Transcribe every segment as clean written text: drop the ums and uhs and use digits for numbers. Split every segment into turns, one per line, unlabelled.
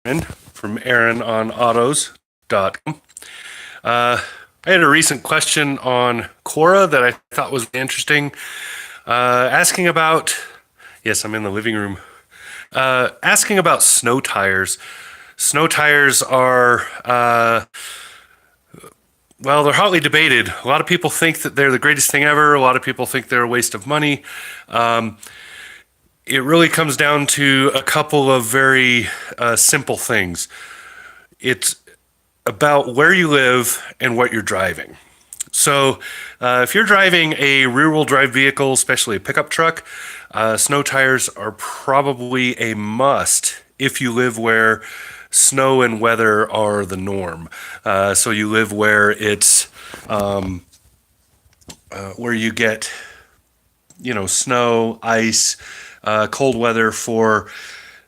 from AaronOnAutos.com. I had a recent question on Quora that I thought was interesting. Asking about, yes, I'm in the living room. Asking about snow tires. Snow tires are, well, they're hotly debated. A lot of people think that they're the greatest thing ever. A lot of people think they're a waste of money. It really comes down to a couple of very simple things. It's about where you live and what you're driving. So, if you're driving a rear-wheel drive vehicle, especially a pickup truck, snow tires are probably a must if you live where snow and weather are the norm. So you live where it's where you get, snow, ice, cold weather for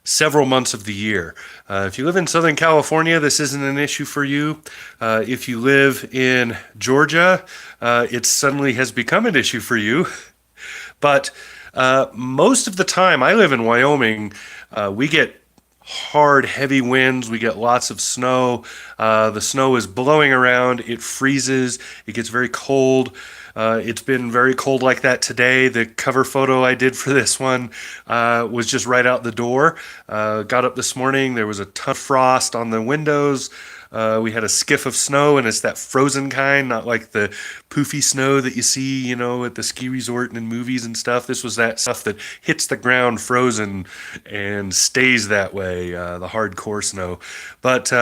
several months of the year. If you live in Southern California, this isn't an issue for you. If you live in Georgia, it suddenly has become an issue for you. But most of the time, I live in Wyoming, we get hard, heavy winds. We get lots of snow. The snow is blowing around. It freezes. It gets very cold. It's been very cold like that today. The cover photo I did for this one was just right out the door. Got up this morning. There was a ton of frost on the windows. We had a skiff of snow, and it's that frozen kind, not like the poofy snow that you see, at the ski resort and in movies and stuff. This was that stuff that hits the ground frozen and stays that way, the hardcore snow. But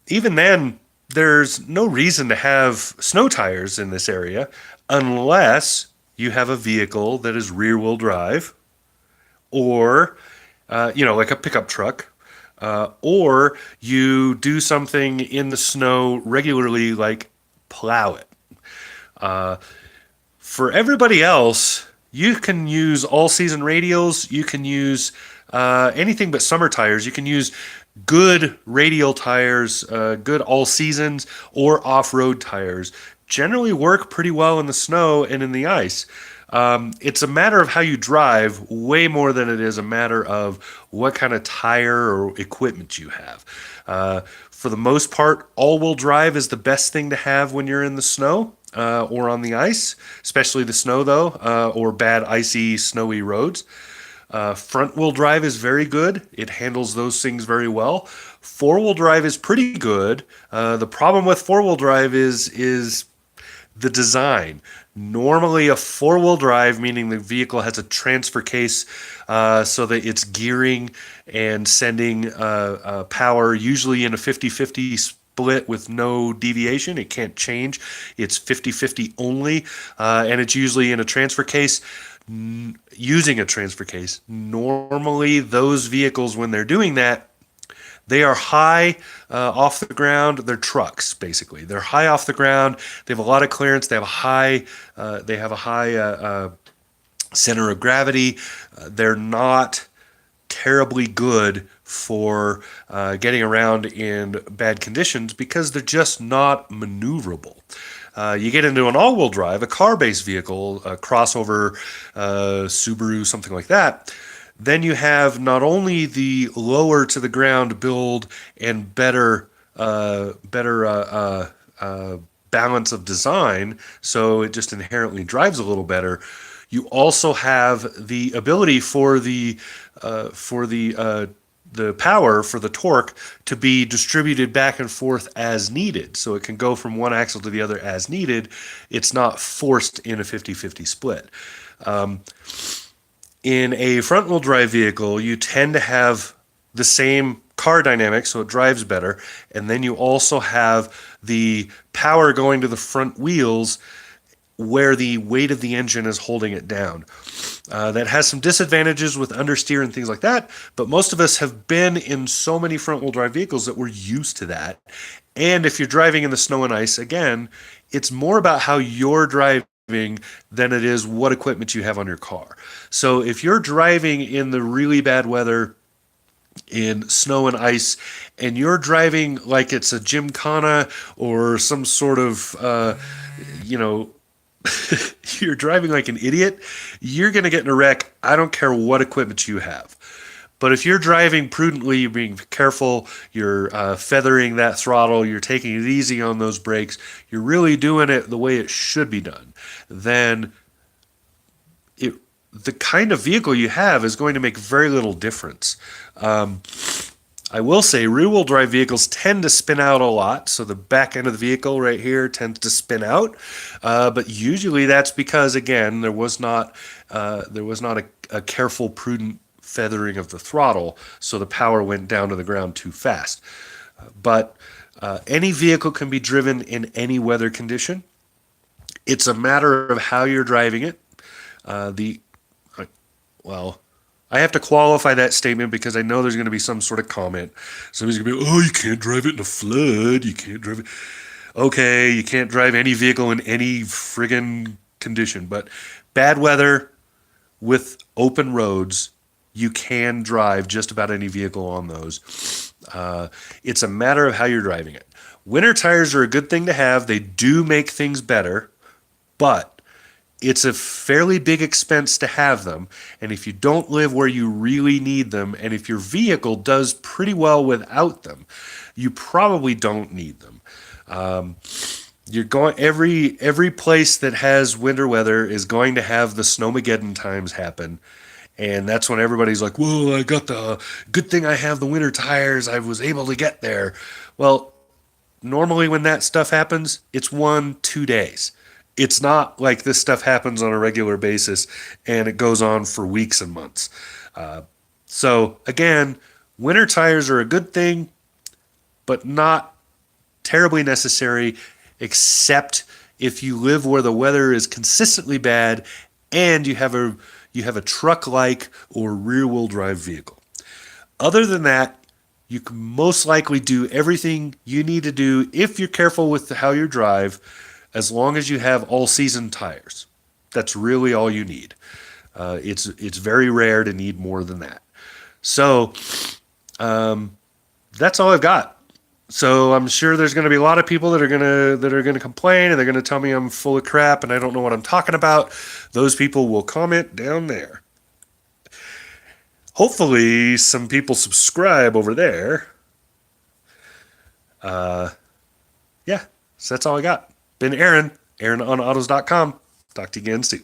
even then, there's no reason to have snow tires in this area unless you have a vehicle that is rear-wheel drive or, like a pickup truck. Or you do something in the snow regularly, like plow it. For everybody else, you can use all-season radials. You can use anything but summer tires. You can use good radial tires, good all seasons, or off-road tires. Generally work pretty well in the snow and in the ice. It's a matter of how you drive way more than it is a matter of what kind of tire or equipment you have. For the most part, all-wheel drive is the best thing to have when you're in the snow or on the ice, especially the snow though, or bad icy, snowy roads. Front-wheel drive is very good. It handles those things very well. Four-wheel drive is pretty good. The problem with four-wheel drive is the design. Normally, a four-wheel drive, meaning the vehicle has a transfer case so that it's gearing and sending power, usually in a 50-50 split with no deviation. It can't change. It's 50-50 only, and it's usually in a transfer case. Using a transfer case. Normally, those vehicles, when they're doing that, they are high off the ground. They're trucks, basically. They're high off the ground. They have a lot of clearance. They have a high center of gravity. They're not terribly good for getting around in bad conditions because they're just not maneuverable. You get into an all-wheel drive, a car-based vehicle, a crossover, Subaru, something like that. Then you have not only the lower to the ground build and better balance of design, so it just inherently drives a little better. You also have the ability for the power for the torque to be distributed back and forth as needed. So it can go from one axle to the other as needed. It's not forced in a 50-50 split. In a front-wheel drive vehicle, you tend to have the same car dynamics, so it drives better. And then you also have the power going to the front wheels where the weight of the engine is holding it down. That has some disadvantages with understeer and things like that, but most of us have been in so many front-wheel drive vehicles that we're used to that. And if you're driving in the snow and ice, again, it's more about how you're driving than it is what equipment you have on your car. So if you're driving in the really bad weather, in snow and ice, and you're driving like it's a gymkhana or some sort of, you're driving like an idiot, you're going to get in a wreck. I don't care what equipment you have. But if you're driving prudently, you're being careful, you're feathering that throttle, you're taking it easy on those brakes, you're really doing it the way it should be done, then it, the kind of vehicle you have is going to make very little difference. I will say rear-wheel drive vehicles tend to spin out a lot, so the back end of the vehicle right here tends to spin out. But usually that's because, again, there was not a careful, prudent feathering of the throttle, so the power went down to the ground too fast. But any vehicle can be driven in any weather condition. It's a matter of how you're driving it. The well, I have to qualify that statement because I know there's going to be some sort of comment. Somebody's going to be, oh, you can't drive it in a flood. You can't drive it. Okay, you can't drive any vehicle in any friggin' condition. But bad weather with open roads, you can drive just about any vehicle on those. It's a matter of how you're driving it. Winter tires are a good thing to have. They do make things better, but it's a fairly big expense to have them. And if you don't live where you really need them, and if your vehicle does pretty well without them, you probably don't need them. You're going every place that has winter weather is going to have the snowmageddon times happen. And that's when everybody's like, whoa, I got the good thing I have the winter tires. I was able to get there. Well, normally when that stuff happens, it's 1-2 days. It's not like this stuff happens on a regular basis and it goes on for weeks and months. So again, winter tires are a good thing, but not terribly necessary, except if you live where the weather is consistently bad and you have a truck-like or rear-wheel drive vehicle. Other than that, you can most likely do everything you need to do if you're careful with how you drive, as long as you have all-season tires. That's really all you need. It's very rare to need more than that. So that's all I've got. So I'm sure there's going to be a lot of people that are going to complain, and they're going to tell me I'm full of crap and I don't know what I'm talking about. Those people will comment down there. Hopefully some people subscribe over there. Yeah, so that's all I got. Been Aaron, AaronOnAutos.com. Talk to you again soon.